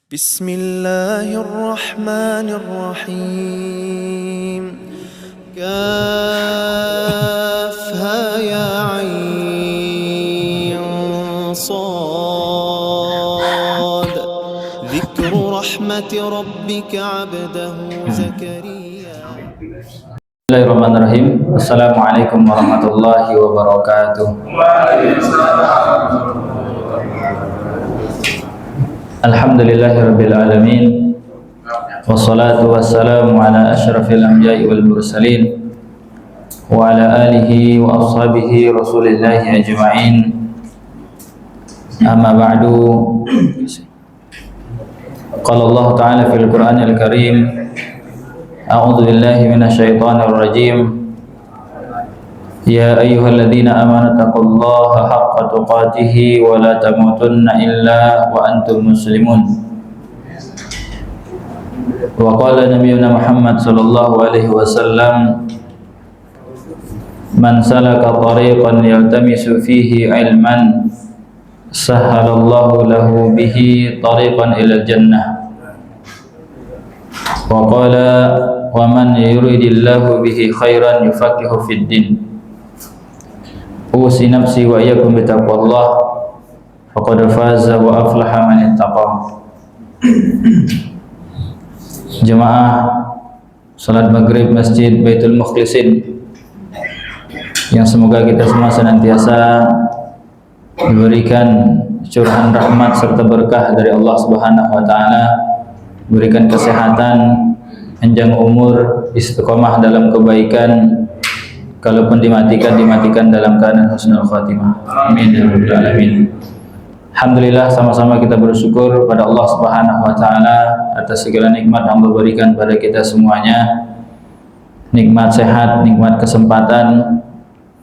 بسم الله الرحمن الرحيم كافها يا عين صاد ذكر رحمة ربك عبده زكريا. Bismillahirrahmanirrahim. Assalamualaikum warahmatullahi wabarakatuh. Alhamdulillahirabbil alamin. Wassalatu wassalamu ala asyrafil anbiya'i wal mursalin wa ala alihi wa ashabihi rasulillahi ajma'in. Amma ba'du. Qala Allah ta'ala fil Qur'anil Karim. A'udzu billahi minasyaitonir rajim. Ya ayyuhalladzina amanu taqullaha haqqa tuqatih wa la tamutunna illa wa antum muslimun. Wa qala nabiyyuna Muhammad sallallahu alaihi wasallam, man salaka tariqan yaltamisu fihi ilman sahhalallahu lahu bihi tariqan ilal jannah. Wa qala wa man yuridillahu bihi khairan yufaqihu fid din. Usi nafsi wa iyyakum bitaqwallah faqad faza wa aflaha man ittaqa. Jemaah salat maghrib Masjid Baitul Mukhlisin, yang semoga kita semua senantiasa diberikan curahan rahmat serta berkah dari Allah Subhanahu wa taala, berikan kesehatan, panjang umur, istiqomah dalam kebaikan, kalaupun dimatikan dalam keadaan husnul khatimah. Amin ya rabbal alamin. Alhamdulillah, sama-sama kita bersyukur pada Allah Subhanahu wa taala atas segala nikmat yang Allah berikan pada kita semuanya. Nikmat sehat, nikmat kesempatan,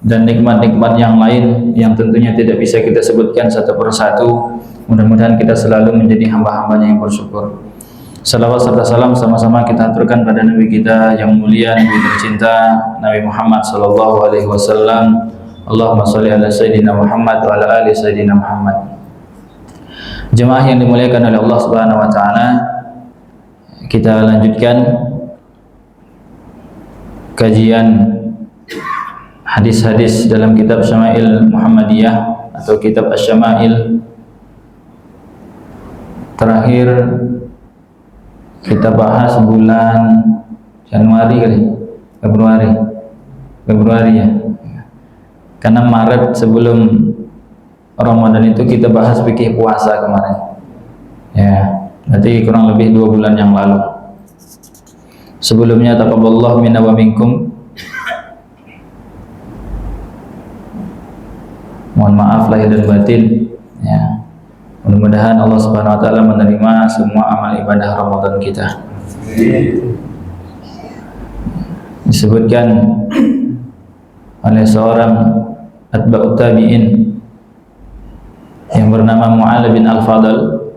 dan nikmat-nikmat yang lain yang tentunya tidak bisa kita sebutkan satu persatu. Mudah-mudahan kita selalu menjadi hamba-hambanya yang bersyukur. Salawat serta salam sama-sama kita aturkan pada Nabi kita yang mulia, Nabi tercinta, Nabi Muhammad sallallahu alaihi wasallam. Allahumma sholli ala sayyidina Muhammad wa ala ali sayyidina Muhammad. Jemaah yang dimuliakan oleh Allah Subhanahu wa taala, kita lanjutkan kajian hadis-hadis dalam kitab Syama'il Muhammadiyah atau kitab Asy-Syama'il. Terakhir kita bahas bulan Januari kali, Februari ya. Karena Maret sebelum Ramadan itu kita bahas fikih puasa kemarin. Ya, berarti kurang lebih 2 bulan yang lalu. Sebelumnya taqabbalallahu minna wa minkum. Mohon maaf lahir dan batin ya. Mudah-mudahan Allah Subhanahu wa taala menerima semua amal ibadah Ramadan kita. Disebutkan oleh seorang atba'ut tabi'in yang bernama Mu'adz bin Al-Fadl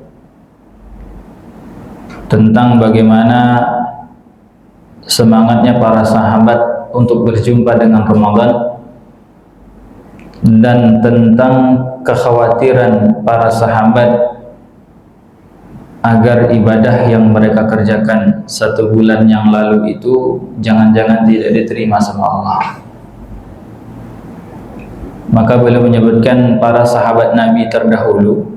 tentang bagaimana semangatnya para sahabat untuk berjumpa dengan Ramadan, dan tentang kekhawatiran para sahabat agar ibadah yang mereka kerjakan 1 bulan yang lalu itu jangan-jangan tidak diterima sama Allah. Maka beliau menyebutkan para sahabat Nabi terdahulu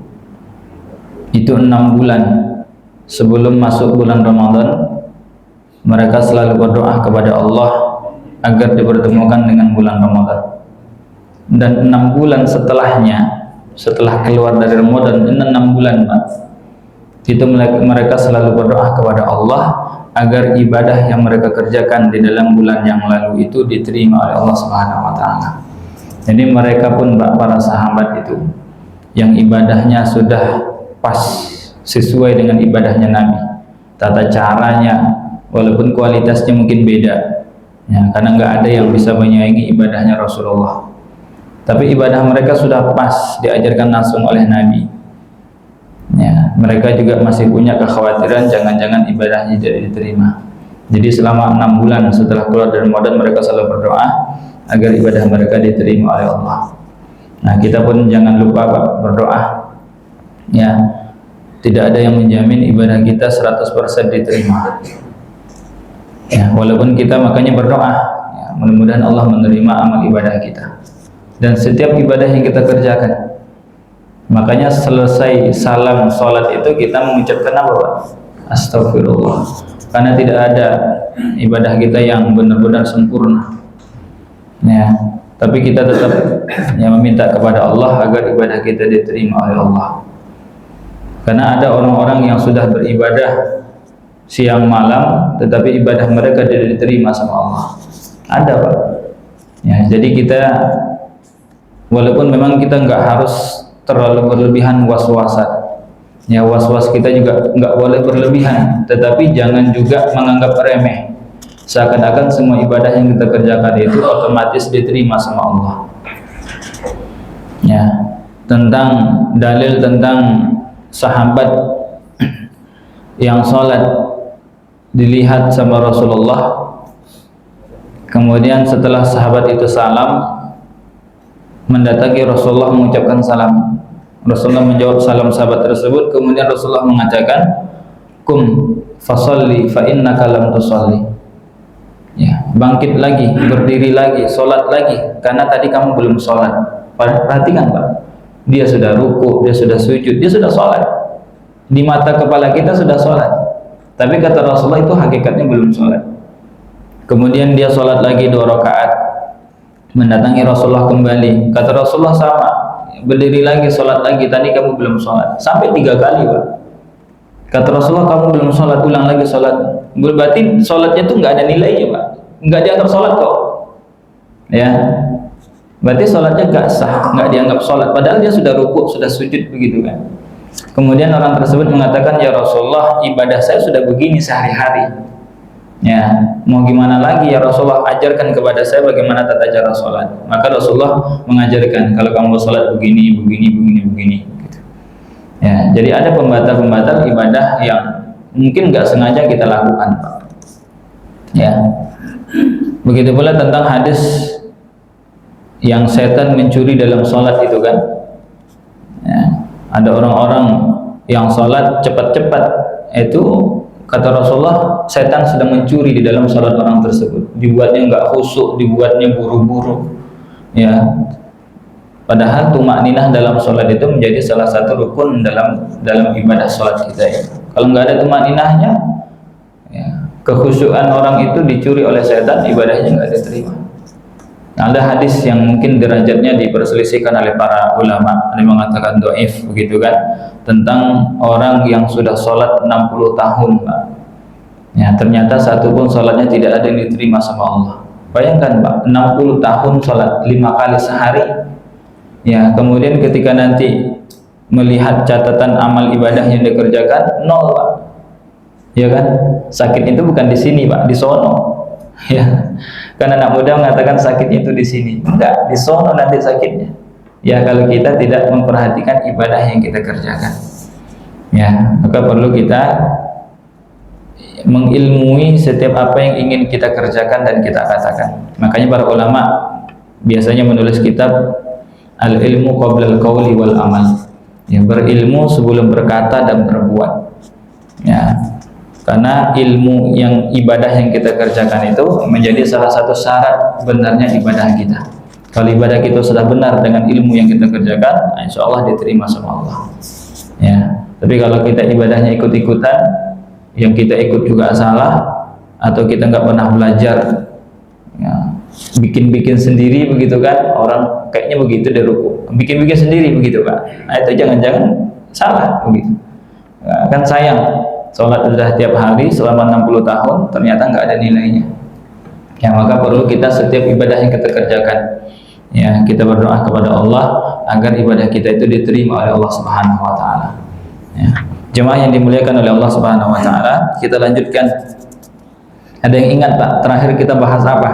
itu 6 bulan sebelum masuk bulan Ramadan mereka selalu berdoa kepada Allah agar dipertemukan dengan bulan Ramadan. Dan 6 bulan setelahnya, setelah keluar dari Ramadan, 6 bulan Pak, itu mereka selalu berdoa kepada Allah agar ibadah yang mereka kerjakan di dalam bulan yang lalu itu diterima oleh Allah Subhanahu wa taala. Jadi mereka pun Pak, para sahabat itu yang ibadahnya sudah pas sesuai dengan ibadahnya Nabi, tata caranya walaupun kualitasnya mungkin beda ya, karena nggak ada yang bisa menyaingi ibadahnya Rasulullah. Tapi ibadah mereka sudah pas diajarkan langsung oleh Nabi. Ya, mereka juga masih punya kekhawatiran jangan-jangan ibadahnya tidak diterima. Jadi selama 6 bulan setelah keluar dari Ramadan mereka selalu berdoa agar ibadah mereka diterima oleh Allah. Nah, kita pun jangan lupa Pak, berdoa. Ya, tidak ada yang menjamin ibadah kita 100% diterima. Ya, walaupun kita makanya berdoa, ya, mudah-mudahan Allah menerima amal ibadah kita. Dan setiap ibadah yang kita kerjakan, makanya selesai salam sholat itu kita mengucapkan apa, Pak? Astagfirullah. Karena tidak ada ibadah kita yang benar-benar sempurna. Ya, tapi kita tetap meminta kepada Allah agar ibadah kita diterima oleh Allah. Karena ada orang-orang yang sudah beribadah siang malam, tetapi ibadah mereka tidak diterima sama Allah. Ada, Pak. Ya, jadi kita walaupun memang kita nggak harus terlalu berlebihan was-wasan. Ya, was-was kita juga nggak boleh berlebihan, tetapi jangan juga menganggap remeh. Seakan-akan semua ibadah yang kita kerjakan itu otomatis diterima sama Allah. Ya, tentang dalil tentang sahabat yang sholat dilihat sama Rasulullah, kemudian setelah sahabat itu salam, mendatangi Rasulullah mengucapkan salam. Rasulullah menjawab salam sahabat tersebut, kemudian Rasulullah mengatakan, "Kum fasalli fa innaka lam tusalli." Ya, bangkit lagi, berdiri lagi, sholat lagi, karena tadi kamu belum sholat. Perhatikan, Pak, dia sudah ruku, dia sudah sujud, dia sudah sholat. Di mata kepala kita sudah sholat, tapi kata Rasulullah itu hakikatnya belum sholat. Kemudian dia sholat lagi 2 rakaat, mendatangi Rasulullah kembali, kata Rasulullah sama, berdiri lagi, sholat lagi, tadi kamu belum sholat. Sampai 3 kali, Pak. Kata Rasulullah, kamu belum sholat, ulang lagi sholat. Berarti sholatnya itu nggak ada nilainya, Pak. Nggak dianggap sholat kok. Ya, berarti sholatnya nggak sah, nggak dianggap sholat. Padahal dia sudah rukuk, sudah sujud, begitu kan. Kemudian orang tersebut mengatakan, ya Rasulullah, ibadah saya sudah begini sehari-hari. Ya, mau gimana lagi ya Rasulullah, ajarkan kepada saya bagaimana tata cara sholat. Maka Rasulullah mengajarkan, kalau kamu sholat begini, begini. Gitu. Ya, jadi ada pembatal-pembatal ibadah yang mungkin nggak sengaja kita lakukan, Pak. Ya, begitu pula tentang hadis yang setan mencuri dalam sholat itu kan. Ya, ada orang-orang yang sholat cepat-cepat, itu kata Rasulullah, setan sedang mencuri di dalam salat orang tersebut. Dibuatnya nggak khusyuk, dibuatnya buru-buru. Ya, padahal tumakninah dalam salat itu menjadi salah satu rukun dalam ibadah salat kita. Ya. Kalau nggak ada tumakninahnya, ya, kekhusyukan orang itu dicuri oleh setan, ibadahnya nggak diterima. Nah, ada hadis yang mungkin derajatnya diperselisihkan oleh para ulama, ada yang mengatakan dhaif, begitu kan, tentang orang yang sudah sholat 60 tahun, Pak. Ya, ternyata satu pun sholatnya tidak ada yang diterima sama Allah. Bayangkan, Pak, 60 tahun sholat 5 kali sehari. Ya, kemudian ketika nanti melihat catatan amal ibadah yang dikerjakan, 0, Pak. Ya kan? Sakit itu bukan di sini, Pak, di sono. Ya, karena anak muda mengatakan sakitnya itu di sini. Enggak, di sono nanti sakitnya. Ya, kalau kita tidak memperhatikan ibadah yang kita kerjakan. Ya, maka perlu kita mengilmui setiap apa yang ingin kita kerjakan dan kita katakan. Makanya para ulama biasanya menulis kitab al-ilmu qabla al-qawli wal amal. Ya, berilmu sebelum berkata dan berbuat. Ya, karena ilmu yang ibadah yang kita kerjakan itu menjadi salah satu syarat benarnya ibadah kita. Kalau ibadah kita sudah benar dengan ilmu yang kita kerjakan, insya Allah diterima sama Allah. Ya, tapi kalau kita ibadahnya ikut-ikutan, yang kita ikut juga salah, atau kita nggak pernah belajar, ya, bikin-bikin sendiri begitu kan, orang kayaknya begitu deh ruku, bikin-bikin sendiri begitu Pak. Nah, itu jangan-jangan salah begitu. Ya, kan sayang, sholat sudah tiap hari selama 60 tahun, ternyata nggak ada nilainya. Ya, maka perlu kita setiap ibadah yang kita kerjakan, ya, kita berdoa kepada Allah agar ibadah kita itu diterima oleh Allah Subhanahu wa taala. Ya. Jemaah yang dimuliakan oleh Allah Subhanahu wa taala, kita lanjutkan. Ada yang ingat, Pak, terakhir kita bahas apa?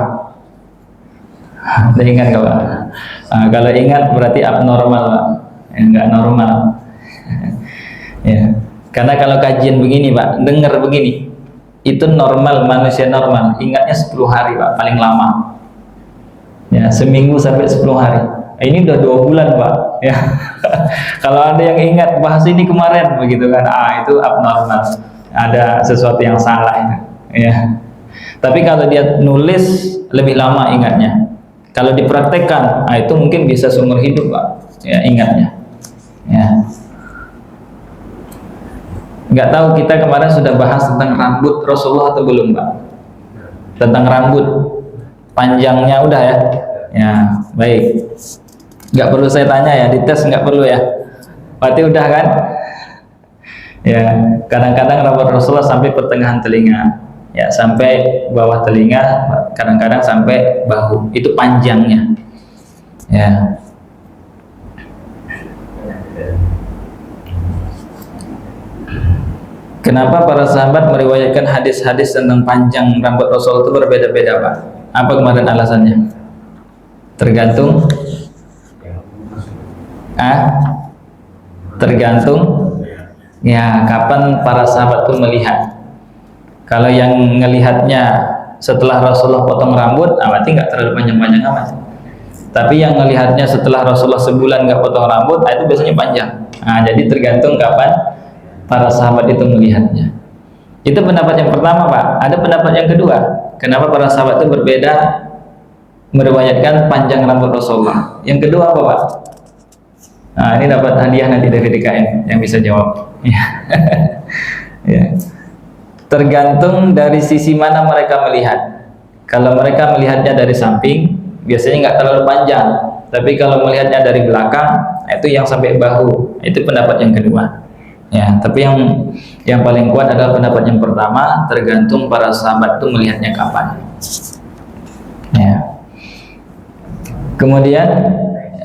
Ada yang ingat, Pak? Nah, kalau ingat berarti abnormal, Pak. Enggak normal. Ya. Karena kalau kajian begini, Pak, dengar begini, itu normal, manusia normal, ingatnya 10 hari, Pak, paling lama. Ya, seminggu sampai 10 hari. Ini udah 2 bulan Pak, ya. Kalau ada yang ingat bahas ini kemarin begitu kan, itu abnormal, ada sesuatu yang salah, ya. Tapi kalau dia nulis lebih lama ingatnya. Kalau dipraktekkan, itu mungkin bisa seumur hidup Pak, ya, ingatnya. Ya. Nggak tahu kita kemarin sudah bahas tentang rambut Rasulullah atau belum Pak? Tentang rambut panjangnya udah ya? Ya, baik. Nggak perlu saya tanya ya, dites nggak perlu ya. Berarti udah kan? Ya, kadang-kadang rambut Rasulullah sampai pertengahan telinga, ya sampai bawah telinga, kadang-kadang sampai bahu. Itu panjangnya. Ya. Kenapa para sahabat meriwayatkan hadis-hadis tentang panjang rambut Rasul itu berbeda-beda Pak? Apa kemarin alasannya? Tergantung tergantung ya kapan para sahabat itu melihat. Kalau yang ngelihatnya setelah Rasulullah potong rambut, berarti nggak terlalu panjang-panjang amat. Tapi yang ngelihatnya setelah Rasulullah sebulan nggak potong rambut, itu biasanya panjang. Jadi tergantung kapan para sahabat itu melihatnya. Itu pendapat yang pertama Pak. Ada pendapat yang kedua. Kenapa para sahabat itu berbeda meriwayatkan panjang rambut Rasulullah? Yang kedua apa Pak? Ini dapat hadiah nanti dari DKM yang bisa jawab. Ya. Tergantung dari sisi mana mereka melihat. Kalau mereka melihatnya dari samping, biasanya nggak terlalu panjang. Tapi kalau melihatnya dari belakang, itu yang sampai bahu. Itu pendapat yang kedua. Ya, tapi yang paling kuat adalah pendapat yang pertama, tergantung para sahabat itu melihatnya kapan. Ya. Kemudian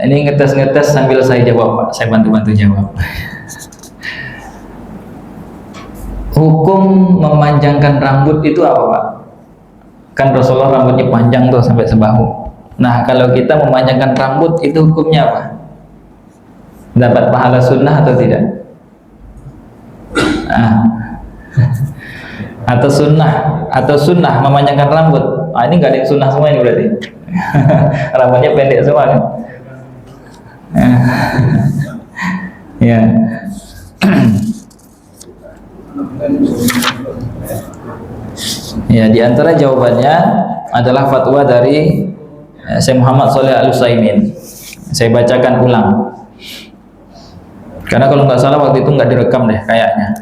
ini ngetes-ngetes sambil saya jawab Pak, saya bantu-bantu jawab. Hukum memanjangkan rambut itu apa Pak? Kan Rasulullah rambutnya panjang tuh sampai sebahu. Nah, kalau kita memanjangkan rambut itu hukumnya apa? Dapat pahala sunnah atau tidak? Atau sunnah memanjangkan rambut. Ini nggak ada yang sunnah semua ini berarti. Rambutnya pendek semua kan? Ya. Ya, di antara jawabannya adalah fatwa dari Syekh Muhammad Shalih Al-Utsaimin. Saya bacakan ulang. Karena kalau nggak salah waktu itu nggak direkam deh kayaknya,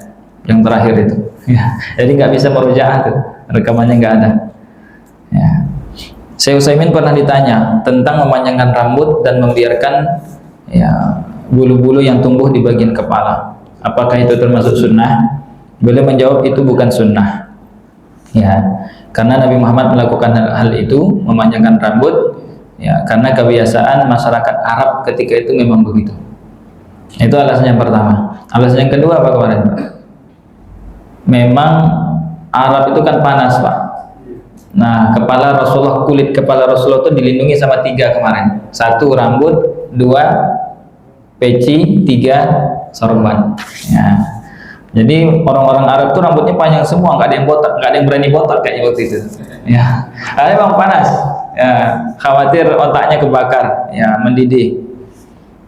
yang terakhir itu. Ya, jadi nggak bisa merujaah tuh, rekamannya nggak ada. Ya. Syekh Utsaimin pernah ditanya tentang memanjangkan rambut dan membiarkan ya bulu-bulu yang tumbuh di bagian kepala. Apakah itu termasuk sunnah? Beliau menjawab itu bukan sunnah. Ya, karena Nabi Muhammad melakukan hal itu, memanjangkan rambut, ya karena kebiasaan masyarakat Arab ketika itu memang begitu. Itu alasan yang pertama. Alasan yang kedua apa kemarin Pak? Memang Arab itu kan panas Pak. Nah, kulit kepala Rasulullah itu dilindungi sama 3 kemarin. 1 rambut, 2 peci, 3 sorban. Ya. Jadi orang-orang Arab itu rambutnya panjang semua, nggak ada yang botak, nggak ada yang berani botak kayak waktu itu. Ya, karena memang panas. Ya, khawatir otaknya kebakar, ya mendidih.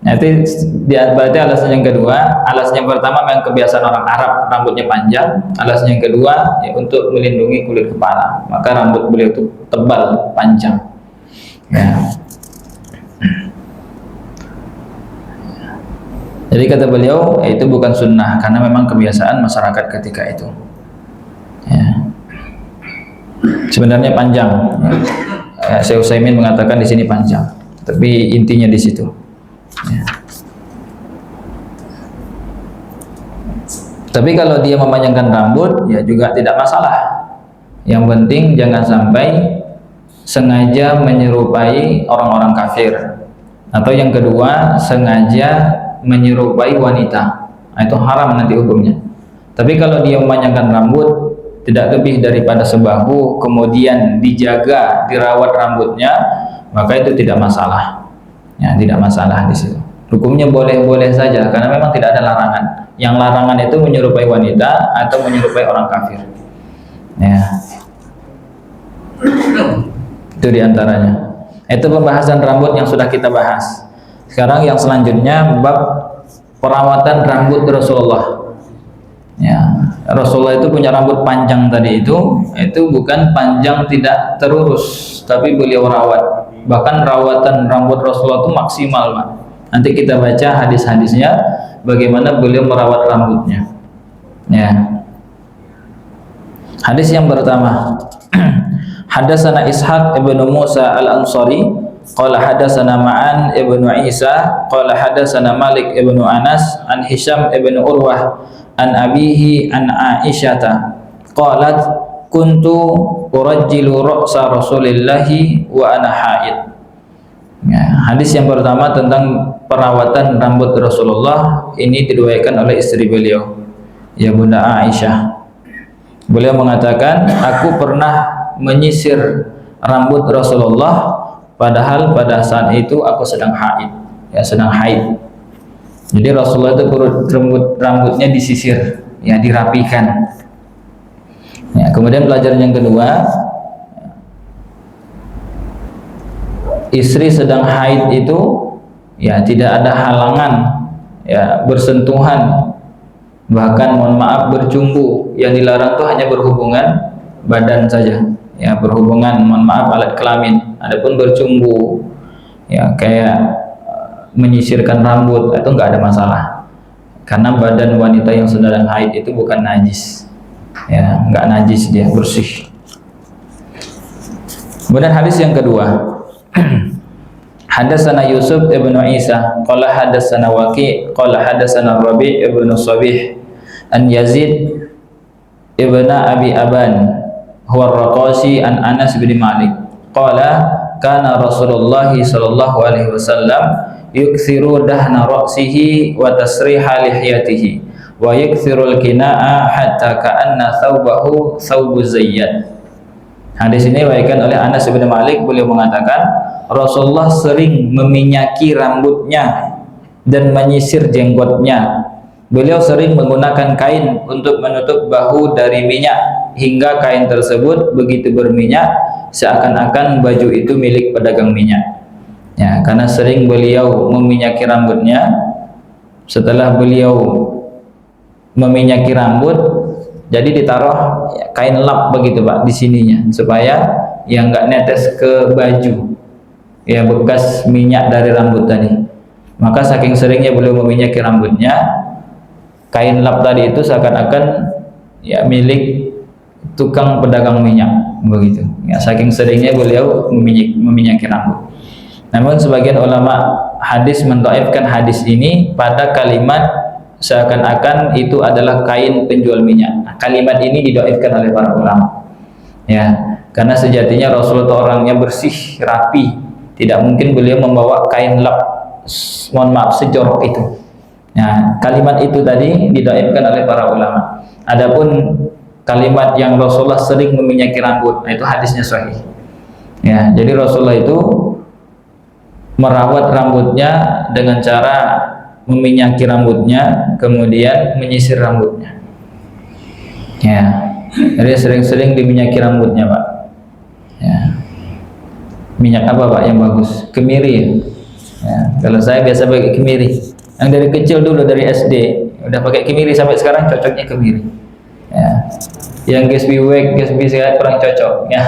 Nah, itu berarti alasan yang kedua. Alasan yang pertama memang kebiasaan orang Arab rambutnya panjang. Alasan yang kedua ya untuk melindungi kulit kepala. Maka rambut beliau itu tebal, panjang. Ya. Jadi kata beliau itu bukan sunnah karena memang kebiasaan masyarakat ketika itu. Ya. Sebenarnya panjang. Ya, Syekh Utsaimin mengatakan di sini panjang, tapi intinya di situ. Ya. Tapi kalau dia memanjangkan rambut ya juga tidak masalah. Yang penting jangan sampai sengaja menyerupai orang-orang kafir. Atau yang kedua sengaja menyerupai wanita. Itu haram nanti hukumnya. Tapi kalau dia memanjangkan rambut tidak lebih daripada sebahu, kemudian dijaga, dirawat rambutnya, maka itu tidak masalah. Ya, tidak masalah di situ. Hukumnya boleh-boleh saja karena memang tidak ada larangan. Yang larangan itu menyerupai wanita atau menyerupai orang kafir. Ya. Itu diantaranya. Itu pembahasan rambut yang sudah kita bahas. Sekarang yang selanjutnya bab perawatan rambut Rasulullah. Ya, Rasulullah itu punya rambut panjang tadi itu bukan panjang tidak terurus, tapi beliau rawat. Bahkan rawatan rambut Rasulullah itu maksimal, Pak. Nanti kita baca hadis-hadisnya bagaimana beliau merawat rambutnya. Ya. Hadis yang pertama. Hadatsana Ishaq ibnu Musa al-Ansari qala hadatsana Ma'an ibnu Isa qala hadatsana Malik ibnu Anas an Hisham ibnu Urwah an abihi an Aisyata qalat kuntu urajjilu ra'sa Rasulillahi wa ana haid. Ya, hadis yang pertama tentang perawatan rambut Rasulullah ini diriwayatkan oleh istri beliau, ya Bunda Aisyah. Beliau mengatakan, aku pernah menyisir rambut Rasulullah padahal pada saat itu aku sedang haid, ya sedang haid. Jadi Rasulullah itu rambutnya disisir, ya dirapikan. Ya, kemudian pelajaran yang kedua, istri sedang haid itu ya tidak ada halangan ya bersentuhan, bahkan mohon maaf bercumbu. Yang dilarang itu hanya berhubungan badan saja, ya berhubungan mohon maaf alat kelamin. Adapun bercumbu ya kayak menyisirkan rambut itu enggak ada masalah, karena badan wanita yang sedang haid itu bukan najis, ya enggak najis, dia bersih. Kemudian hadis yang kedua, hadatsana Yusuf ibnu Isa qala hadatsana Waqi qala hadatsana Rabi' ibnu Sabih an Yazid ibnu Abi Aban huwa ar-Raqasi an Anas bin Malik qala kana Rasulullah sallallahu alaihi wasallam yukthiru dahna ra'sihi wa tasriha lihyatihi wa yukthiru al-qina'a hatta ka'anna thawbahu thawbu zayyad. Hadis ini diriwayatkan oleh Anas bin Malik. Beliau mengatakan Rasulullah sering meminyaki rambutnya dan menyisir jenggotnya. Beliau sering menggunakan kain untuk menutup bahu dari minyak hingga kain tersebut begitu berminyak seakan-akan baju itu milik pedagang minyak. Ya, karena sering beliau meminyaki rambutnya. Setelah beliau meminyaki rambut, jadi ditaruh ya, kain lap begitu Pak di sininya supaya yang enggak netes ke baju. Ya bekas minyak dari rambut tadi. Maka saking seringnya beliau meminyaki rambutnya, kain lap tadi itu seakan-akan ya milik tukang pedagang minyak begitu. Ya saking seringnya beliau meminyaki rambut. Namun sebagian ulama hadis mendhaifkan hadis ini pada kalimat seakan-akan itu adalah kain penjual minyak. Nah, kalimat ini didhaifkan oleh para ulama. Ya, karena sejatinya Rasulullah orangnya bersih, rapi. Tidak mungkin beliau membawa kain lap mohon maaf sejorok itu. Nah, kalimat itu tadi didhaifkan oleh para ulama. Adapun kalimat yang Rasulullah sering meminyaki rambut, nah itu hadisnya sahih. Ya, jadi Rasulullah itu merawat rambutnya dengan cara meminyaki rambutnya, kemudian menyisir rambutnya. Ya, jadi sering-sering diminyaki rambutnya, Pak. Ya. Minyak apa, Pak, yang bagus? Kemiri. Ya, kalau saya biasa pakai kemiri. Yang dari kecil dulu dari SD udah pakai kemiri sampai sekarang cocoknya kemiri. Ya. Yang Gatsby Wax, Gatsby saya kurang cocok. Ya.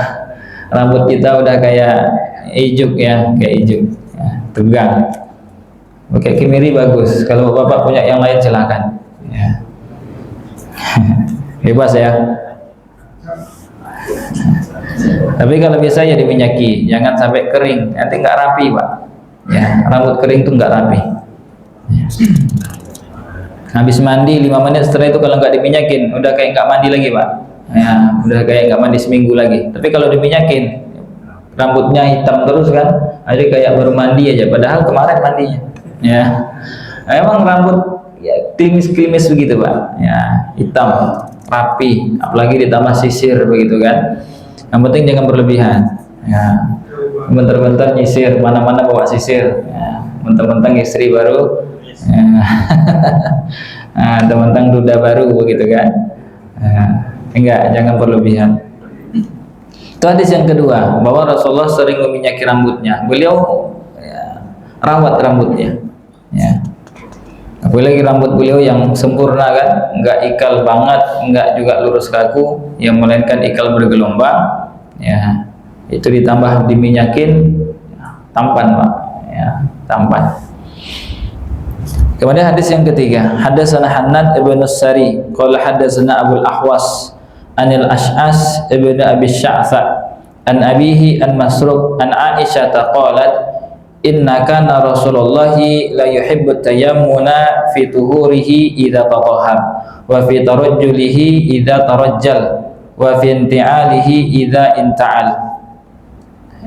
Rambut kita udah kayak ijuk ya, kayak ijuk. Ya, tegang. Pakai kemiri bagus. Kalau Bapak punya yang lain silakan. Ya. Bebas ya. Tapi kalau biasa ya diminyaki, jangan sampai kering, nanti nggak rapi Pak. Ya, rambut kering tuh nggak rapi. Ya. Habis mandi 5 menit setelah itu kalau nggak diminyakin, udah kayak nggak mandi lagi Pak. Ya, udah kayak nggak mandi seminggu lagi. Tapi kalau diminyakin, rambutnya hitam terus kan, jadi kayak baru mandi aja. Padahal kemarin mandinya. Ya, emang rambut ya klimis-klimis begitu Pak. Ya, hitam, rapi, apalagi ditambah sisir begitu kan. Yang penting jangan berlebihan. Ya, bentar-bentar nyisir, mana-mana bawa sisir. Ya, mentang-mentang istri baru, ya. Nah, mentang-mentang duda baru begitu kan. Ya, enggak, jangan berlebihan. Itu hadis yang kedua, bahwa Rasulullah sering meminyaki rambutnya. Beliau ya, rawat rambutnya. Ya. Apalagi rambut beliau yang sempurna kan, nggak ikal banget, nggak juga lurus kaku, yang melainkan ikal bergelombang. Ya, itu ditambah diminyakin, tampan Pak. Ya, tampan. Kemudian hadis yang ketiga, hadatsana Hannad ibn Sari, qala hadatsana Abul Ahwas, anil Ash'as ibn Abi Sya'tha, an abihi an Masruq an Aisyah qalat inna kana Rasulullahi la yuhibbu tayammuna fi tuhurihi idza tatahhar wa fi tarajjulihi idza tarajjal wa fi inti'alihi idza inta'al.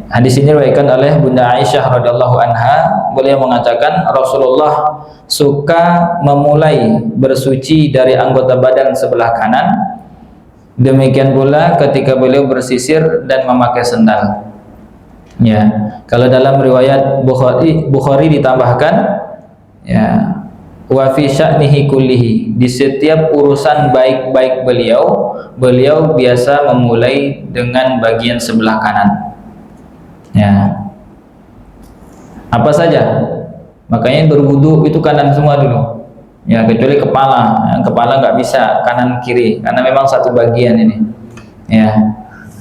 Hadis ini diriwayatkan oleh Bunda Aisyah radhiyallahu anha. Beliau mengatakan Rasulullah suka memulai bersuci dari anggota badan sebelah kanan. Demikian pula ketika beliau bersisir dan memakai sendal. Ya, kalau dalam riwayat Bukhari ditambahkan ya wa fi sya'nihi kullihi, di setiap urusan baik-baik beliau biasa memulai dengan bagian sebelah kanan. Ya. Apa saja? Makanya berwudu itu kanan semua dulu. Ya, kecuali kepala. Kepala nggak bisa kanan kiri karena memang satu bagian ini. Ya.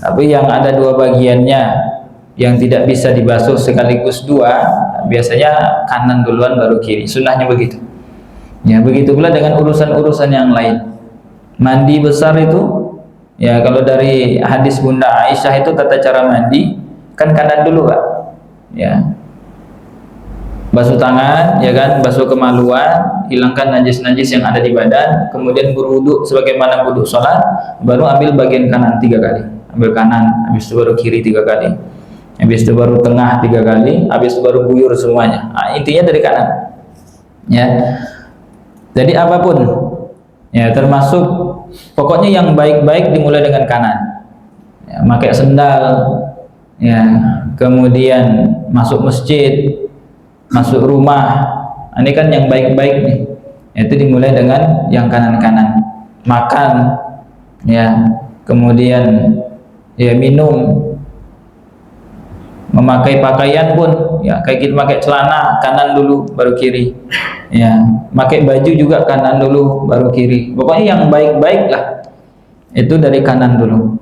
Tapi yang ada dua bagiannya yang tidak bisa dibasuh sekaligus dua, biasanya kanan duluan baru kiri. Sunnahnya begitu. Ya, begitu pula dengan urusan-urusan yang lain. Mandi besar itu, ya kalau dari hadis Bunda Aisyah itu tata cara mandi kan kanan dulu Pak. Ya. Basuh tangan, ya kan, basuh kemaluan, hilangkan najis-najis yang ada di badan, kemudian berwudu sebagaimana wudu sholat, baru ambil bagian kanan 3 kali. Ambil kanan, habis itu baru kiri 3 kali. Habis itu baru tengah 3 kali, habis itu baru guyur semuanya. Nah, intinya dari kanan. Ya. Jadi apapun, ya termasuk pokoknya yang baik-baik dimulai dengan kanan. Ya, pakai sendal, ya, kemudian masuk masjid, masuk rumah. Ini kan yang baik-baik nih. Itu dimulai dengan yang kanan-kanan. Makan, ya, kemudian ya minum. Memakai pakaian pun ya kayak kita pakai celana kanan dulu baru kiri, ya pakai baju juga kanan dulu baru kiri. Pokoknya yang baik-baik lah itu dari kanan dulu.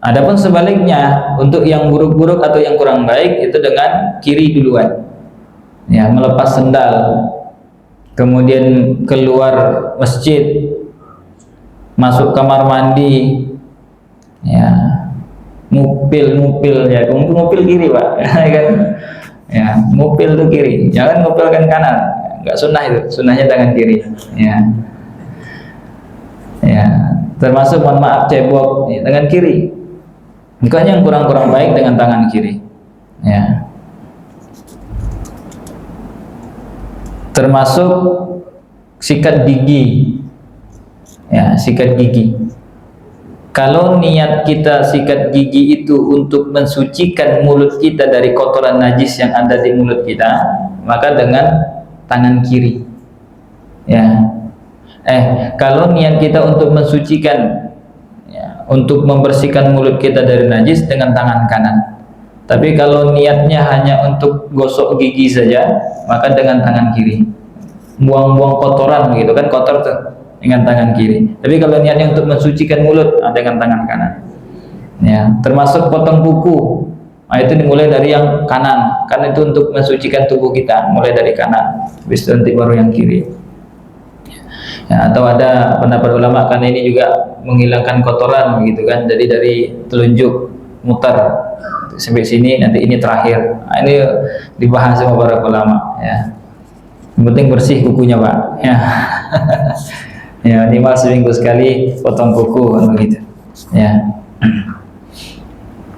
Adapun sebaliknya untuk yang buruk-buruk atau yang kurang baik itu dengan kiri duluan. Ya, melepas sendal, kemudian keluar masjid, masuk kamar mandi, ya ngupil ya, ngupil kiri Pak. Kan ya, ngupil itu kiri, jangan ngupilkan kanan, nggak sunnah itu, sunnahnya tangan kiri. Ya, ya termasuk mohon maaf cebok ya, tangan kiri. Bukannya yang kurang-kurang baik dengan tangan kiri. Ya, termasuk sikat gigi. Ya, sikat gigi. Kalau niat kita sikat gigi itu untuk mensucikan mulut kita dari kotoran najis yang ada di mulut kita, maka dengan tangan kiri. Ya. Kalau niat kita untuk mensucikan, ya, untuk membersihkan mulut kita dari najis dengan tangan kanan. Tapi kalau niatnya hanya untuk gosok gigi saja, maka dengan tangan kiri. Buang-buang kotoran begitu kan, kotor tuh, dengan tangan kiri. Tapi kalau niatnya untuk mensucikan mulut, dengan tangan kanan. Ya, termasuk potong kuku. Nah, itu dimulai dari yang kanan, karena itu untuk mensucikan tubuh kita, mulai dari kanan. Habis itu nanti baru yang kiri. Ya, atau ada pendapat ulama karena ini juga menghilangkan kotoran begitu kan. Jadi dari telunjuk muter sampai sini, nanti ini terakhir. Nah, ini dibahas sama para ulama ya. Yang penting bersih kukunya Pak. Ya. Ya, minimal seminggu sekali potong kuku begitu. Ya.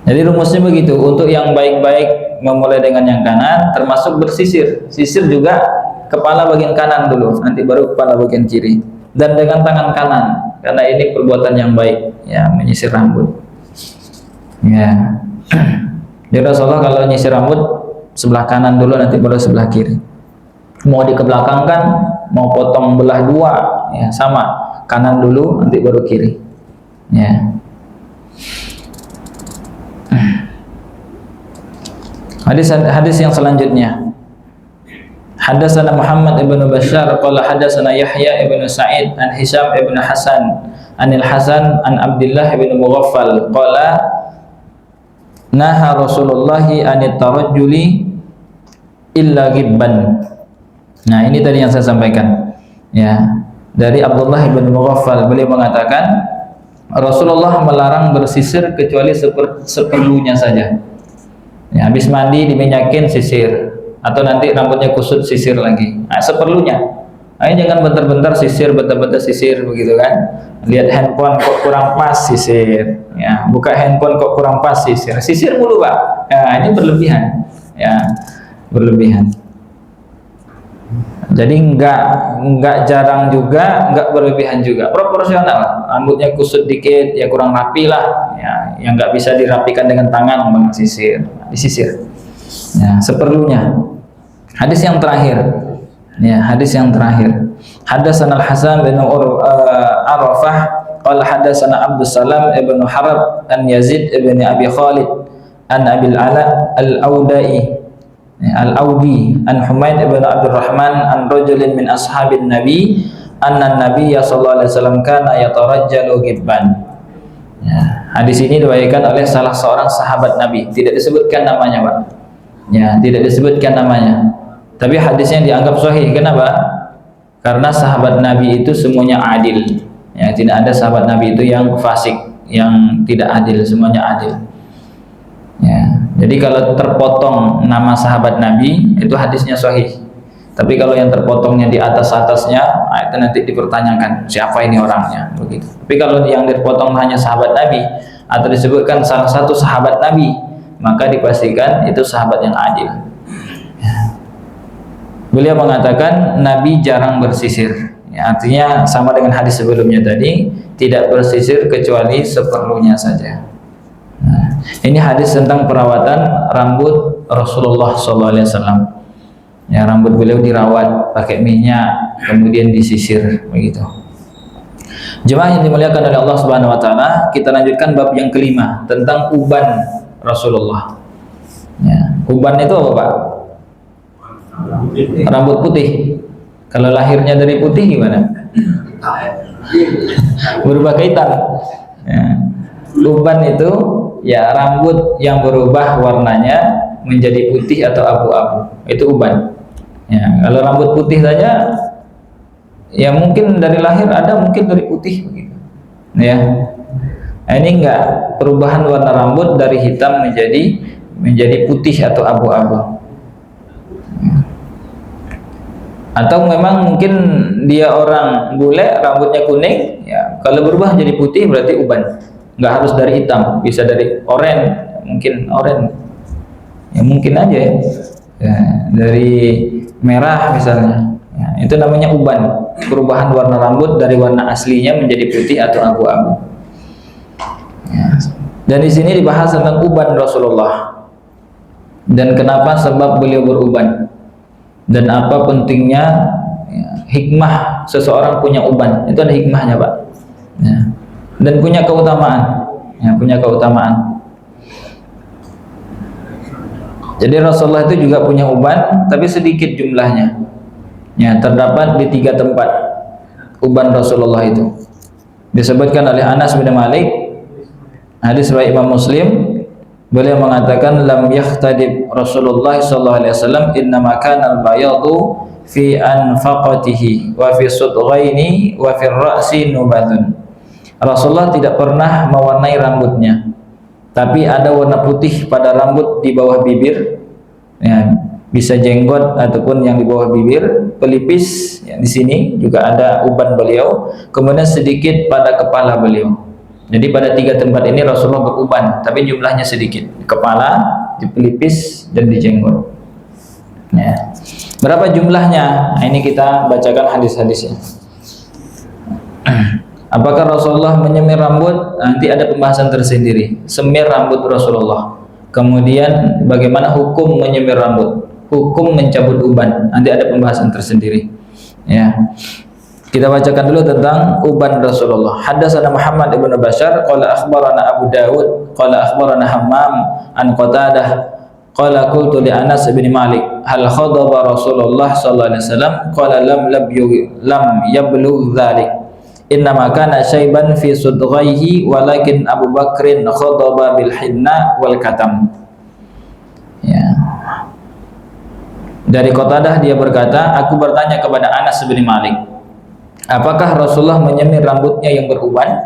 Jadi rumusnya begitu. Untuk yang baik-baik memulai dengan yang kanan, termasuk bersisir. Sisir juga kepala bagian kanan dulu, nanti baru kepala bagian kiri. Dan dengan tangan kanan, karena ini perbuatan yang baik, ya, menyisir rambut. Ya. Jadi Rasulullah kalau nyisir rambut sebelah kanan dulu, nanti baru sebelah kiri. Mau dikebelakangkan, mau potong belah dua, ya sama, kanan dulu nanti baru kiri. Ya. Hadis yang selanjutnya, Hadatsana Muhammad ibn Bashar qala hadatsana Yahya ibn Sa'id an Hisham ibn Hasan anil Hasan an Abdullah ibn Mughaffal qala naha Rasulullah anit tarajjuli illa ghibban. Nah, ini tadi yang saya sampaikan. Ya, dari Abdullah ibn Mughaffal, beliau mengatakan Rasulullah melarang bersisir kecuali seperlunya saja. Ya, habis mandi diminyakin sisir, atau nanti rambutnya kusut sisir lagi. Nah, seperlunya. Ayo jangan bentar-bentar sisir, bentar-bentar sisir begitu kan. Lihat handphone kok kurang pas sisir. Ya, buka handphone kok kurang pas sisir. Sisir mulu, Pak. Ya, ini berlebihan. Ya, berlebihan. Jadi enggak jarang juga, enggak berlebihan juga, proporsional. Rambutnya kusut dikit, ya kurang rapi lah, ya yang enggak bisa dirapikan dengan tangan, bang sisir, disisir. Ya, seperlunya. Hadis yang terakhir, ya hadis yang terakhir. Hadatsana Al-Hasan bin Arafah, qala hadatsana Abdus Salam ibn Harab an Yazid ibn Abi Khalid an Abil Ala Al-Audai Al-Audi an Humaid ibn Abdurrahman an rajulin min ashabin Nabi anna Nabiyya sallallahu alaihi wasallam kana yatarajjalu ghibban. Ya, hadis ini diriwayatkan oleh salah seorang sahabat Nabi, tidak disebutkan namanya, Pak. Ya, tidak disebutkan namanya. Tapi hadisnya dianggap sahih. Kenapa? Karena sahabat Nabi itu semuanya adil. Ya, tidak ada sahabat Nabi itu yang fasik, yang tidak adil, semuanya adil. Ya, jadi kalau terpotong nama sahabat Nabi itu hadisnya sahih. Tapi kalau yang terpotongnya di atas-atasnya, nah itu nanti dipertanyakan siapa ini orangnya begitu. Tapi kalau yang terpotong hanya sahabat Nabi atau disebutkan salah satu sahabat Nabi, maka dipastikan itu sahabat yang adil. Ya. Beliau mengatakan Nabi jarang bersisir. Ya, artinya sama dengan hadis sebelumnya tadi, tidak bersisir kecuali seperlunya saja. Nah, ini hadis tentang perawatan rambut Rasulullah SAW. Ya, rambut beliau dirawat pakai minyak, kemudian disisir begitu. Jemaah yang dimuliakan oleh Allah Subhanahu Wa Taala, kita lanjutkan bab yang kelima tentang uban Rasulullah. Ya, uban itu apa, Pak? Rambut putih. Kalau lahirnya dari putih gimana? Berubah ke hitam. Ya. Uban itu ya rambut yang berubah warnanya menjadi putih atau abu-abu, itu uban. Ya, kalau rambut putih saja ya mungkin dari lahir ada, mungkin dari putih begitu. Ya. Nah, ini enggak, perubahan warna rambut dari hitam menjadi putih atau abu-abu. Atau memang mungkin dia orang bule rambutnya kuning, ya kalau berubah jadi putih berarti uban. Nggak harus dari hitam, bisa dari oranye, mungkin oranye, ya mungkin aja ya, dari merah misalnya, ya, itu namanya uban, perubahan warna rambut dari warna aslinya menjadi putih atau abu-abu. Ya. Dan di sini dibahas tentang uban Rasulullah dan kenapa sebab beliau beruban dan apa pentingnya ya, hikmah seseorang punya uban, itu ada hikmahnya, Pak. Ya. Dan punya keutamaan, ya, punya keutamaan. Jadi Rasulullah itu juga punya uban, tapi sedikit jumlahnya. Ya, terdapat di 3 tempat uban Rasulullah itu. Disebutkan oleh Anas bin Malik, hadis riwayat Imam Muslim, beliau mengatakan lam yahtadib Rasulullah sallallahu alaihi wasallam innama kana al-bayadu fi anfaqatihi wa fi sudghaini wa fi ar-ra'si nubatun. Rasulullah tidak pernah mewarnai rambutnya, tapi ada warna putih pada rambut di bawah bibir, ya, bisa jenggot ataupun yang di bawah bibir, pelipis, ya, di sini juga ada uban beliau, kemudian sedikit pada kepala beliau. Jadi pada 3 tempat ini Rasulullah beruban, tapi jumlahnya sedikit, di kepala, di pelipis, dan di jenggot. Ya. Berapa jumlahnya? Nah, ini kita bacakan hadis-hadisnya. Apakah Rasulullah menyemir rambut? Nanti ada pembahasan tersendiri. Semir rambut Rasulullah. Kemudian bagaimana hukum menyemir rambut? Hukum mencabut uban. Nanti ada pembahasan tersendiri. Ya. Kita bacakan dulu tentang uban Rasulullah. Hadatsana Muhammad ibn Bashar qala akhbarana Abu Dawud qala akhbarana Hammam an Qatadah Qala qultu li Anas bin Malik, hal khadaba Rasulullah sallallahu alaihi wasallam? Qala lam yablugh dzalik. Innama kana syaiban fi sudghaihi walakin Abu Bakrin khadaba bil hinna wal katam. Ya. Dari Qatadah dia berkata, aku bertanya kepada Anas bin Malik, apakah Rasulullah menyemir rambutnya yang beruban?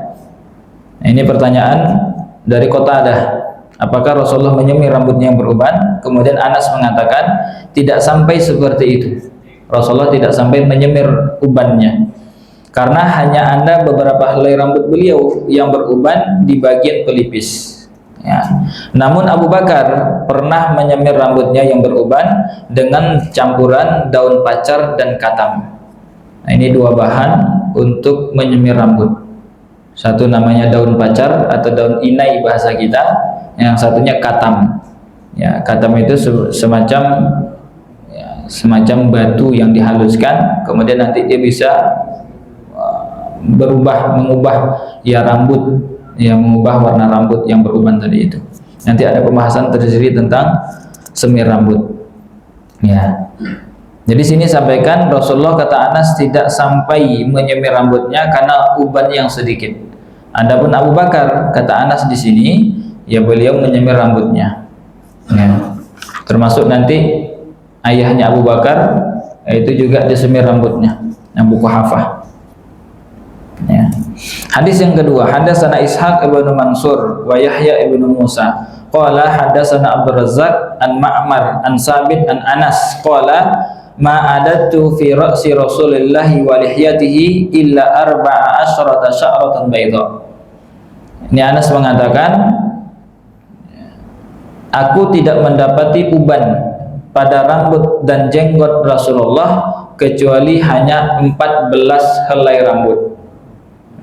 Nah, ini pertanyaan dari Qatadah. Apakah Rasulullah menyemir rambutnya yang beruban? Kemudian Anas mengatakan, tidak sampai seperti itu. Rasulullah tidak sampai menyemir ubannya. Karena hanya ada beberapa helai rambut beliau yang beruban di bagian pelipis. Ya. Namun Abu Bakar pernah menyemir rambutnya yang beruban dengan campuran daun pacar dan katam. Nah, ini dua bahan untuk menyemir rambut. Satu namanya daun pacar atau daun inai bahasa kita, yang satunya katam. Ya, katam itu semacam batu yang dihaluskan, kemudian nanti dia bisa mengubah ya rambut, ya mengubah warna rambut yang beruban tadi itu. Nanti ada pembahasan tersendiri tentang semir rambut. Ya. Jadi sini sampaikan Rasulullah kata Anas tidak sampai menyemir rambutnya karena uban yang sedikit. Adapun Abu Bakar kata Anas di sini ya beliau menyemir rambutnya. Ya. Termasuk nanti ayahnya Abu Bakar itu juga disemir rambutnya, Abu Quhafah. Ya. Hadis yang kedua, hadatsana Ishaq ibn Mansur wa Yahya ibn Musa qala hadatsana Abdul Razzaq an Ma'mar an Sabit an Anas qala ma adatu fi ra'si Rasulillah wa lihyatihi illa 14 sya'ratan bayda. Ini Anas mengatakan, aku tidak mendapati uban pada rambut dan jenggot Rasulullah kecuali hanya 14 helai rambut.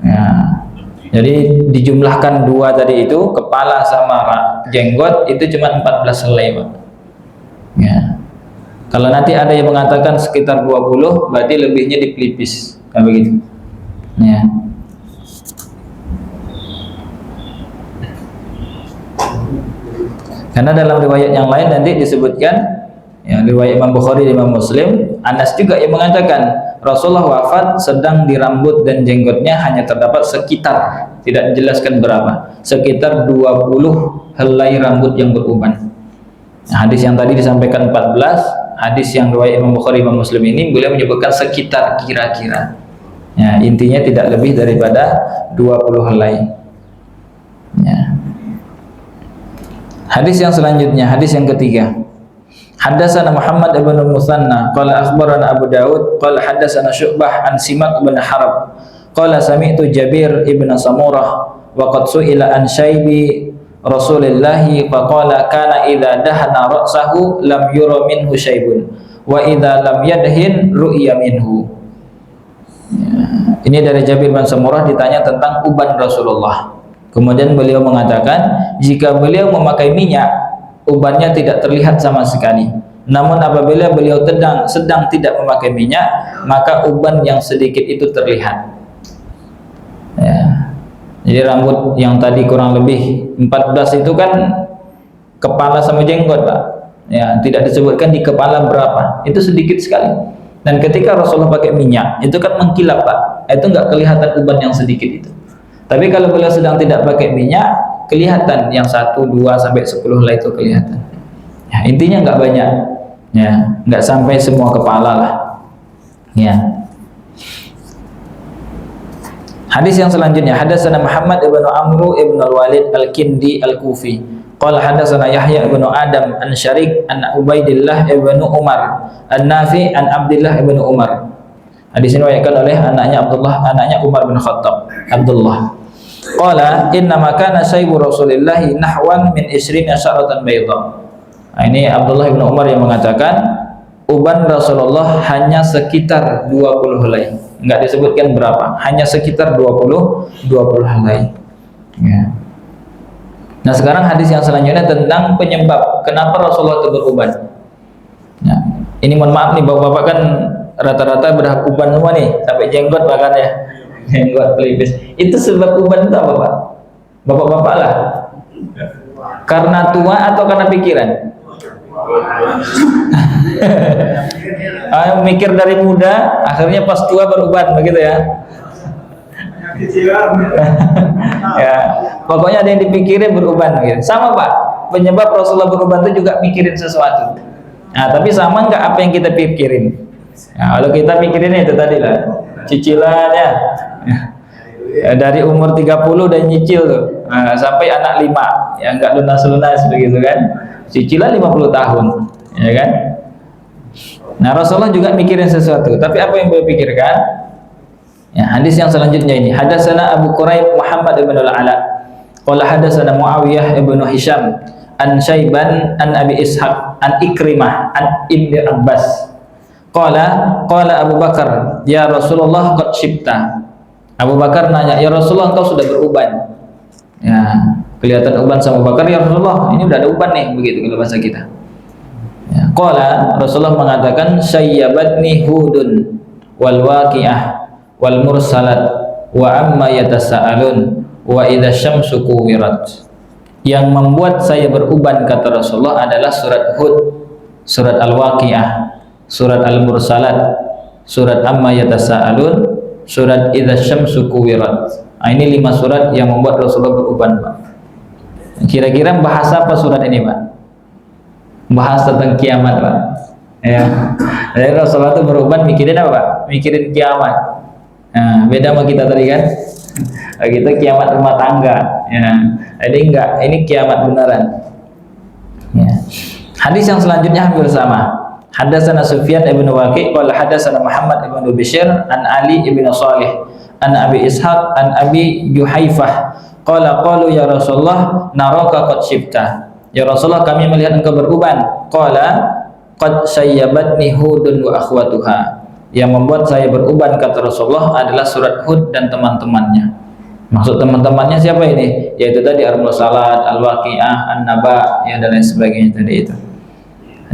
Ya. Jadi dijumlahkan dua tadi itu, kepala sama jenggot itu cuma 14 helai, Pak. Ya. Kalau nanti ada yang mengatakan sekitar 20, berarti lebihnya di pelipis, kayak begitu. Ya. Karena dalam riwayat yang lain nanti disebutkan, ya, riwayat Imam Bukhari dan Imam Muslim, Anas juga yang mengatakan Rasulullah wafat sedang di rambut dan jenggotnya hanya terdapat sekitar, tidak dijelaskan berapa, sekitar 20 helai rambut yang beruban. Nah, hadis yang tadi disampaikan 14, hadis yang riwayat Imam Bukhari Imam Muslim ini beliau menyebutkan sekitar, kira-kira. Ya, intinya tidak lebih daripada 20 helai. Ya. Hadis yang selanjutnya, hadis yang ketiga. Haddatsana Muhammad ibn Musanna qala akhbarana Abu Daud qala haddatsana Syu'bah an Simak bin Harb qala sami'tu Jabir ibn Samurah wa qad su'ila an syaibi Rasulillah faqala kana idza dahana ra'sahu lam yura minhu syaibun wa idza lam yadhin ru'ya minhu. Ya, ini dari Jabir bin Samurah ditanya tentang uban Rasulullah. Kemudian beliau mengatakan jika beliau memakai minyak, ubannya tidak terlihat sama sekali. Namun apabila beliau sedang tidak memakai minyak, maka uban yang sedikit itu terlihat. Ya. Jadi rambut yang tadi kurang lebih 14 itu kan kepala sama jenggot, Pak. Ya, tidak disebutkan di kepala berapa. Itu sedikit sekali. Dan ketika Rasulullah pakai minyak, itu kan mengkilap, Pak. Itu enggak kelihatan uban yang sedikit itu. Tapi kalau beliau sedang tidak pakai minyak, kelihatan yang 1, 2 sampai 10 lah itu kelihatan. Ya, intinya enggak banyak. Ya, enggak sampai semua kepala lah. Ya. Hadis yang selanjutnya, hadatsana Muhammad ibn Amru ibn al-Walid al-Kindi al-Kufi. Qala hadatsana Yahya ibn Adam an Syarik an Ubaidillah ibn Umar an-Nafi an Abdullah ibn Umar. Hadis ini diriwayatkan oleh anaknya Umar bin Khattab, Abdullah. Qala inna makana saybu Rasulillah nahwan min 20 sya'ratan bayda. Nah, ini Abdullah bin Umar yang mengatakan uban Rasulullah hanya sekitar 20 helai. Enggak disebutkan berapa, hanya sekitar 20 helai. Ya. Nah, sekarang hadis yang selanjutnya tentang penyebab kenapa Rasulullah itu beruban. Nah, ini mohon maaf nih bapak-bapak kan rata-rata beruban semua nih, sampai jenggot bahkan ya. Jenggot pelipis. Itu sebab uban itu apa, Pak? Bapak-bapak lah. Karena tua atau karena pikiran? Mikir dari muda, akhirnya pas tua beruban, begitu ya. Ya, pokoknya ada yang dipikirin beruban gitu. Sama Pak, penyebab Rasulullah beruban itu juga mikirin sesuatu. Nah, tapi sama nggak apa yang kita pikirin? Nah, kalau kita pikirin itu tadi lah, cicilannya ya, dari umur 30 udah nyicil tuh, nah, sampai anak 5 yang nggak lunas-lunas begitu kan, cicilan 50 tahun, ya kan? Nah, Rasulullah juga mikirin sesuatu, tapi apa yang beliau pikirkan? Ya, hadis yang selanjutnya ini, hadatsana Abu Quraib Muhammad bin al-Ala qala hadatsana Muawiyah ibn Hisham an Syaiban an Abi Ishaq an Ikrimah an Ibnu Abbas qala Abu Bakar ya Rasulullah qad syibta. Abu Bakar nanya, ya Rasulullah engkau sudah beruban. Ya, kelihatan uban sama Abu Bakar, ya Rasulullah ini udah ada uban nih, begitu kalau bahasa kita. Ya, qala Rasulullah mengatakan sayyabatni hudun wal waqi'ah wal mursalat wa amma yatasaalun wa idza syamsu kuwirat. Yang membuat saya beruban, kata Rasulullah, adalah surat Hud, surat Al-Waqiah, surat Al-Mursalat, surat Amma yatasaalun, surat idza syamsu kuwirat. Nah, ini 5 surat yang membuat Rasulullah beruban, Pak. Kira-kira bahasa apa surat ini, Pak? Bahas tentang kiamat, Pak. Ya. Jadi Rasulullah itu beruban mikirin apa, Pak? Mikirin kiamat. Nah, beda sama kita tadi kan, kita kiamat rumah tangga, ya. Ini enggak, ini kiamat beneran. Ya. Hadis yang selanjutnya hampir sama. Hadatsana Sufyan ibn Waqi' qala hadatsana Muhammad ibn Bishr an Ali ibn Shalih an Abi Ishaq an Abi Juhaifah qala qalu ya Rasulullah naraka qad syibta. Ya Rasulullah, kami melihat engkau beruban. Qala qad sayyabatni Hudun wa akhwatuha. Yang membuat saya beruban, kata Rasulullah, adalah surat Hud dan teman-temannya. Maksud teman-temannya siapa ini? Yaitu tadi Al-Mursalat, Al-Waqi'ah, An-Naba, ya, dan lain sebagainya tadi itu.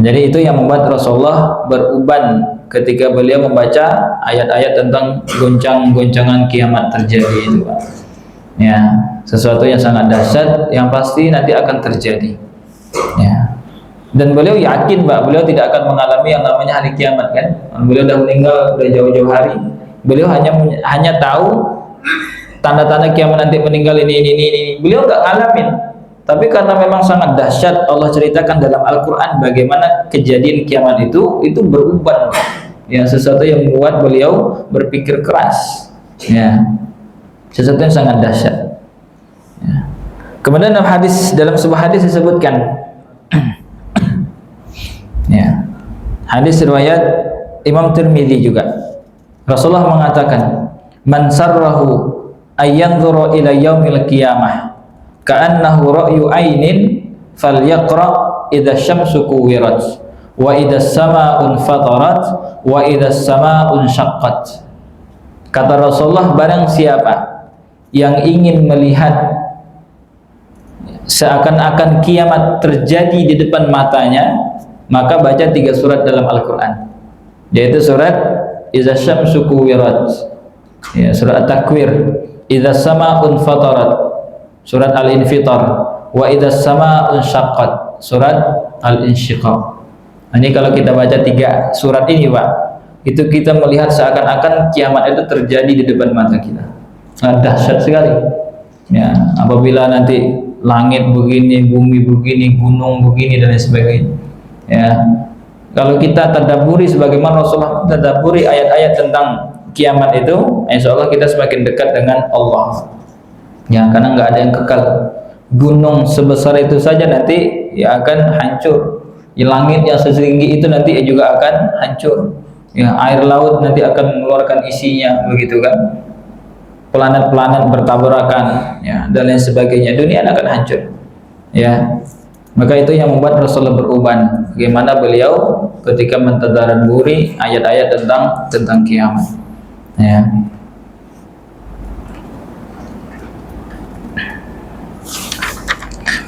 Jadi itu yang membuat Rasulullah beruban ketika beliau membaca ayat-ayat tentang goncang-goncangan kiamat terjadi itu, Pak. Ya, sesuatu yang sangat dahsyat yang pasti nanti akan terjadi. Ya. Dan beliau yakin, Pak, beliau tidak akan mengalami yang namanya hari kiamat kan. Beliau sudah meninggal sudah jauh-jauh hari. Beliau hanya tahu tanda-tanda kiamat nanti meninggal ini. Beliau nggak ngalamin. Tapi karena memang sangat dahsyat, Allah ceritakan dalam Al-Qur'an bagaimana kejadian kiamat itu beruban. Ya, sesuatu yang membuat beliau berpikir keras. Ya. Sesuatu yang sangat dahsyat. Ya. Kemudian dalam sebuah hadis disebutkan ya, hadis riwayat Imam Tirmidzi juga, Rasulullah mengatakan, man sarrahu ayyanzura ila yaumil qiyamah ka'annahu ra'yu ainin falyaqra idza syamsu kuwirat wa idza samaa'un fatarat wa idza samaa'un syaqqat. Kata Rasulullah, barang siapa yang ingin melihat seakan-akan kiamat terjadi di depan matanya, maka baca 3 surat dalam Al-Quran, yaitu surat Idza Syamsu Kuwirat, ya, surat At-Takwir, Idza Sama'un Fatarat, surat Al-Infitar, wa Idza Sama'un Syaqqat, surat Al-Insyiqaq. Ini kalau kita baca 3 surat ini, Pak, itu kita melihat seakan-akan kiamat itu terjadi di depan mata kita. Dahsyat sekali. Ya, apabila nanti langit begini, bumi begini, gunung begini, dan lain sebagainya. Ya, kalau kita tadabburi sebagaimana Rasulullah tadabburi ayat-ayat tentang kiamat itu, insya Allah kita semakin dekat dengan Allah. Ya, karena nggak ada yang kekal. Gunung sebesar itu saja nanti ya akan hancur. Ya, langit yang setinggi itu nanti juga akan hancur. Ya, air laut nanti akan mengeluarkan isinya, begitu kan? Planet-planet bertabrakan, ya, dan lain sebagainya. Dunia akan hancur. Ya. Maka itu yang membuat Rasulullah beruban. Bagaimana beliau ketika mentadabburi ayat-ayat tentang kiamat. Ya.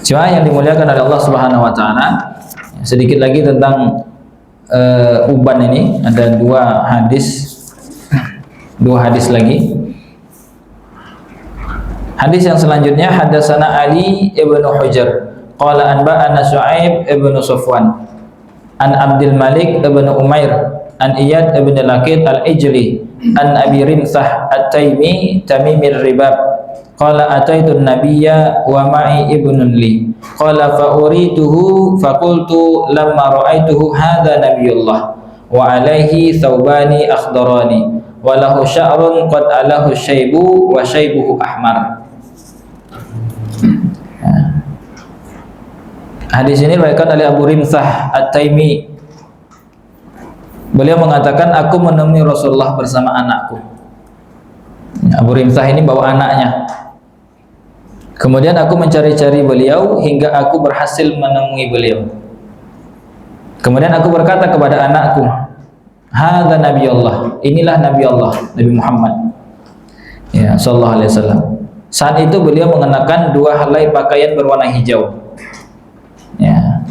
Jemaah yang dimuliakan oleh Allah Subhanahu wa taala, sedikit lagi tentang uban ini. Ada 2 hadis lagi. Hadis yang selanjutnya, hadatsana Ali ibn Hujr qala anba'ana Syu'aib ibn Safwan an Abdul Malik ibn Umair an Iyad ibn Laqit al-Ijli an Abi Rimsah at-Taimi Tamimir Ribab qala ataitu an-nabiyya wa ma'i ibnun li qala fa urituhu fa qultu lamma ra'aituhu hadha nabiyullah wa alaihi thawbani akhdarani wa lahu sya'run qad alahu syaibu wa syaibuhu ahmar. Hadis ini diriwayatkan oleh Abu Rimsah At-Taimi. Beliau mengatakan, aku menemui Rasulullah bersama anakku. Abu Rimsah ini bawa anaknya. Kemudian aku mencari-cari beliau hingga aku berhasil menemui beliau. Kemudian aku berkata kepada anakku, hadza Nabi Allah, inilah Nabi Allah, Nabi Muhammad, ya, sallallahu alaihi wasallam. Saat itu beliau mengenakan 2 helai pakaian berwarna hijau. Ya.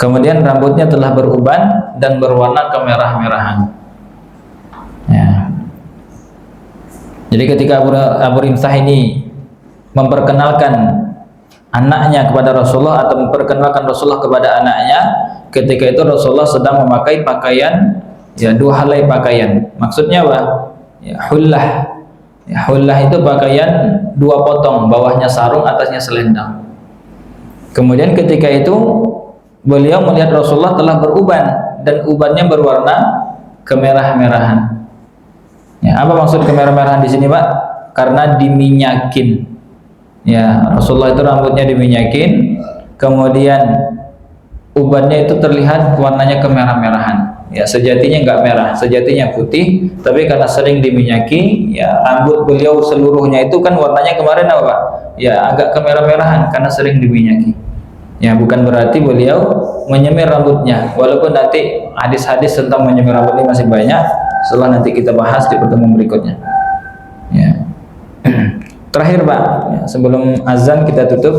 Kemudian rambutnya telah beruban dan berwarna kemerah-merahan. Ya. Jadi ketika Abu Rimsah ini memperkenalkan anaknya kepada Rasulullah atau memperkenalkan Rasulullah kepada anaknya, ketika itu Rasulullah sedang memakai pakaian, ya, 2 helai pakaian. Maksudnya apa? Ya, hullah. Ya, hullah itu pakaian 2 potong, bawahnya sarung, atasnya selendang. Kemudian ketika itu beliau melihat Rasulullah telah beruban dan ubannya berwarna kemerah-merahan. Ya, apa maksud kemerah-merahan di sini, Pak? Karena diminyakin. Ya, Rasulullah itu rambutnya diminyakin, kemudian ubannya itu terlihat warnanya kemerah-merahan. Ya, sejatinya enggak merah, sejatinya putih, tapi karena sering diminyaki, ya, rambut beliau seluruhnya itu kan warnanya kemarin apa, Pak? Ya, agak kemerah-merahan karena sering diminyaki. Ya, bukan berarti beliau menyemir rambutnya, walaupun nanti hadis-hadis tentang menyemir rambut ini masih banyak, setelah nanti kita bahas di pertemuan berikutnya. Ya. Terakhir, Pak, ya, sebelum azan kita tutup,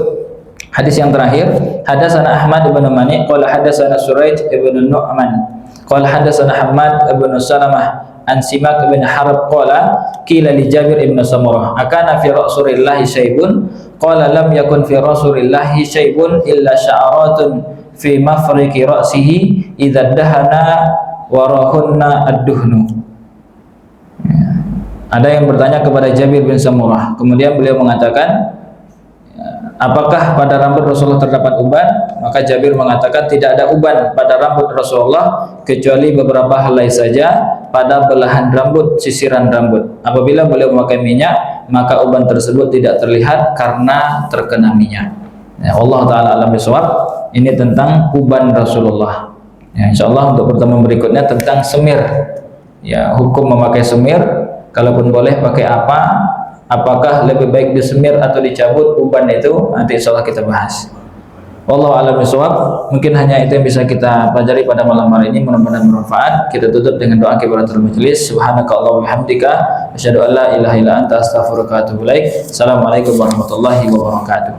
hadis yang terakhir, hadatsana Ahmad bin Mani qala hadatsana Suraij bin Nu'man qala hadatsana Hammad bin Salamah an Simak bin Harb qala qila li Jabir bin Samurah akana fi Rasulillahi syaibun qala lam yakun fi Rasulillahi syaibun illa sya'aratun fi mafriqi ra'sihi idza dahana warahunna ad-duhnu. Ya. Ada yang bertanya kepada Jabir bin Samurah, kemudian beliau mengatakan, apakah pada rambut Rasulullah terdapat uban? Maka Jabir mengatakan tidak ada uban pada rambut Rasulullah kecuali beberapa helai saja pada belahan rambut, sisiran rambut. Apabila beliau memakai minyak, maka uban tersebut tidak terlihat karena terkena minyak. Ya, Allah Ta'ala alam bisawab. Ini tentang uban Rasulullah. Ya, insyaallah untuk pertemuan berikutnya tentang semir. Ya, hukum memakai semir, kalaupun boleh pakai apa, apakah lebih baik disemir atau dicabut uban itu, nanti insyaallah kita bahas. Wallahu a'lam bishawab. Mungkin hanya itu yang bisa kita pelajari pada malam hari ini, mudah-mudahan bermanfaat. Kita tutup dengan doa kifaratul majelis. Subhanakallahumma wa bihamdika asyhadu an la ilaha illa anta astaghfiruka wa atubu ilaik. Assalamualaikum warahmatullahi wabarakatuh.